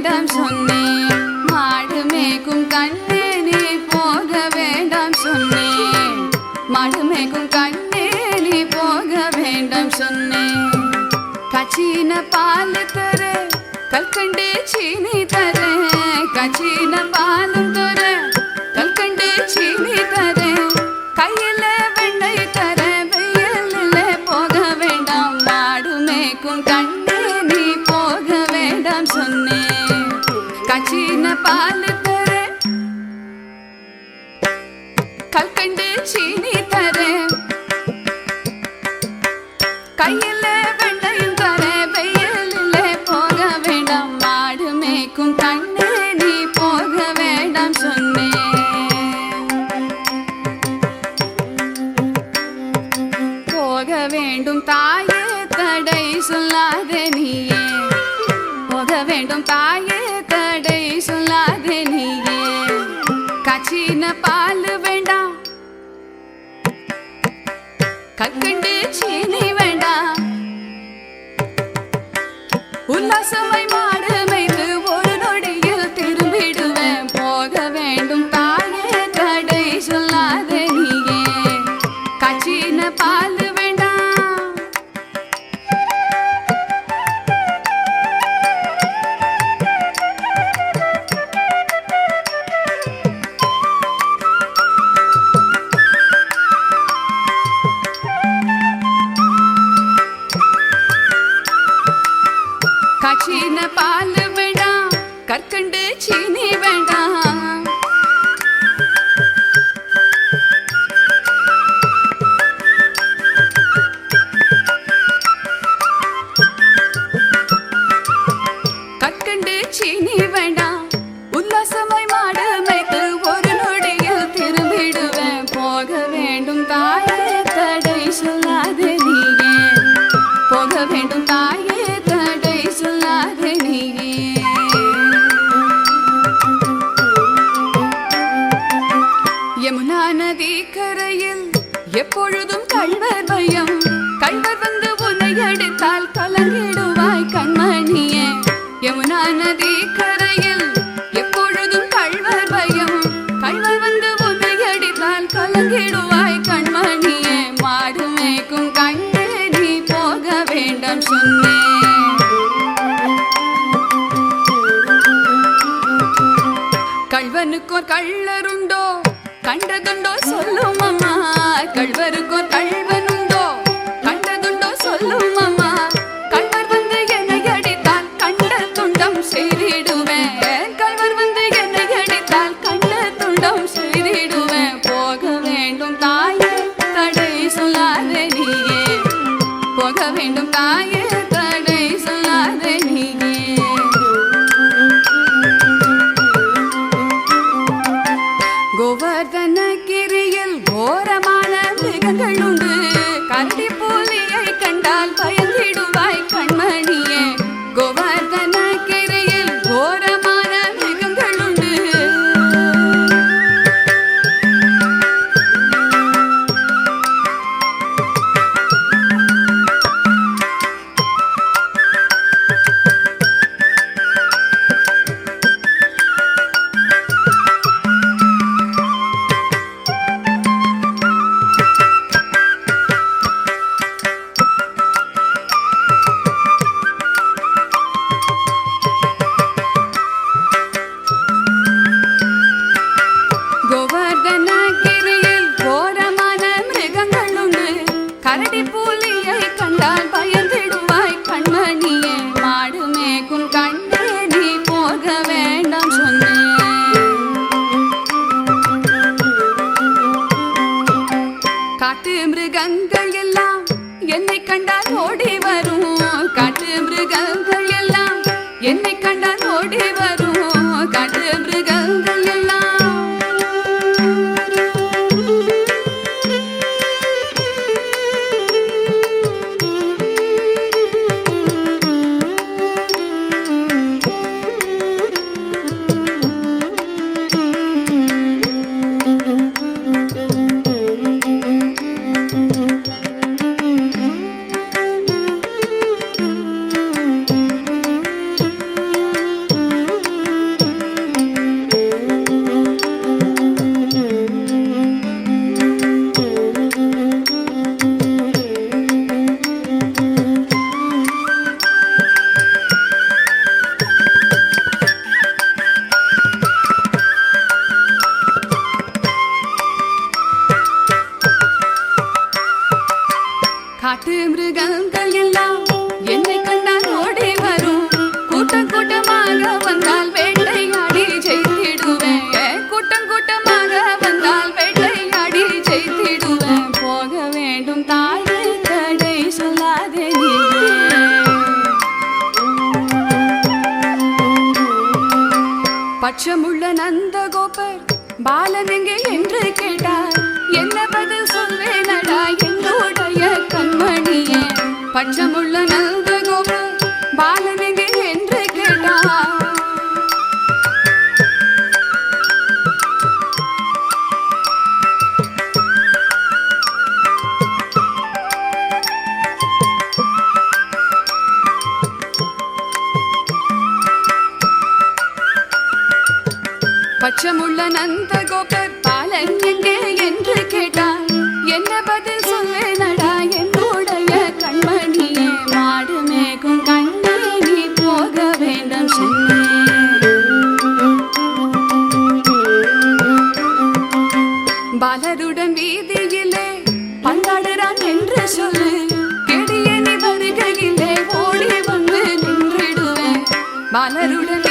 வேண்டாம் சொன்னேன். மாடு மேய்க்கும் கண்ணே நீ போக வேண்டாம் சொன்னேன். மாடு மேய்க்கும் கண்ணே நீ போக வேண்டாம் சொன்னேன். கச்சின பால் தர கல்கண்டு சீனி தர, கச்சின பாலும் தர கல்கண்டு சீனி தர, கையில வெண்ணெய் தர வெயிலில் போக வேண்டாம். மாடு மேய்க்கும் கண்ணே நீ போக வேண்டாம் சொன்னேன். கச்சின பால் தர கல்கண்டு சீனி தர, கையில வெண்ணையும் தர வெயிலில் போக வேண்டாம். மாடு மேய்க்கும் கண்ணே நீ போக வேண்டாம் சொன்னேன். போக வேண்டும் தாயே தடை சொல்லாதே நீயே, போக வேண்டும் தாயே தடை சொல்லாதே நீயே. கச்சின பால் வேண்டாம் கற்கண்டு சீனி வேண்டாம், உல்லாசமாய் மாடு மேய்த்து ஒரு நொடியில் திரும்பிடுவேன். போக வேண்டும் தாயே தடை சொல்லாதே நீயே, கச்சின பால் வேண்டாம். கச்சின பால் வேண்டாம் கற்கண்டு சீனி வேண்டாம். கற்கண்டு சீனி வேண்டாம், உல்லாசமாய் மாடு மேய்த்து ஒரு நொடியில் திரும்பிடுவேன். போக வேண்டும் தாயே தடை சொல்லாதே நீயே, போக வேண்டும் தாயே தடை சொல்லாதே நீயே. யமுனா நதி கரையில் எப்பொழுதும் கள்வர் பயம், கள்வர் வந்து உன்னை அடித்தால் கலங்கிடுவாய் கண்மணியே. யமுனா நதி கரையில் எப்பொழுதும் கள்வர் பயம், கள்வர் வந்து உன்னை அடித்தால் கலங்கிடுவாய் கண்மணியே. மாடு மேய்க்கும் கண்ணே நீ போக வேண்டாம் சொன்னேன். கள்வனுக்கோர் கள்ளருண்டோ கண்டதுண்டோ சொல்லும் அம்மா, கள்வருக்கோர் கள்வனுண்டோ கண்டதுண்டோ சொல்லும் அம்மா. கள்வர் வந்து என்னை அடித்தால் கண்ட துண்டம் செய்திடுவேன், கள்வர் வந்து என்னை அடித்தால் கண்ட துண்டம் செய்திடுவேன். போக வேண்டும் தாயே தடை சொல்லாதே நீயே, போக வேண்டும் தாயே தடை சொல்லாதே நீயே. கோவர்தனகிரியில் கோரமான மிருகங்கள் உண்டு, கரடி புலியை கண்டால் பயந்திடுவாய் கண்மணியே. கோவர்தனகிரியில் கோரமான மிருகங்கள் உண்டு, கோவர்தனகிரியில் கோரமான மிருகங்கள் உண்டு, கரடி புலியை கண்டால் பயந்திடுவாய் கண்மணியே. மாடு மேய்க்கும் கண்ணே நீ போக வேண்டாம் சொன்னேன். காட்டு மிருகங்கள் எல்லாம் என்னை கண்டால் ஓடி வரும், காட்டு மிருகங்கள் எல்லாம் என்னை கண்டால் ஓடி வரும், காட்டு மிருகங்கள் எல்லாம். பட்சமுள்ள நந்தகோபர் பாலன் எங்கே என்று கேட்டார். என்ன பதில் சொல்வேனடா என்னுடைய கண்மணியே. பட்சமுள்ள நந்தகோபர் பாலன் எங்கே என்று கேட்டார். பட்சமுள்ள நந்தகோபர் பாலன் எங்கே என்று கேட்டார். என்ன பதில் சொல்வேனடா என்னுடைய கண்மணியே. மாடு மேகும் கண்ணே நீ போக வேண்டாம் சென்னே. பாலருடன் வீதியிலே பந்தாடுறான் என்று சொல்லு. கெடிய நீ வருகையிலே ஓடி வந்து நின்றிடுவேன். பாலருடன்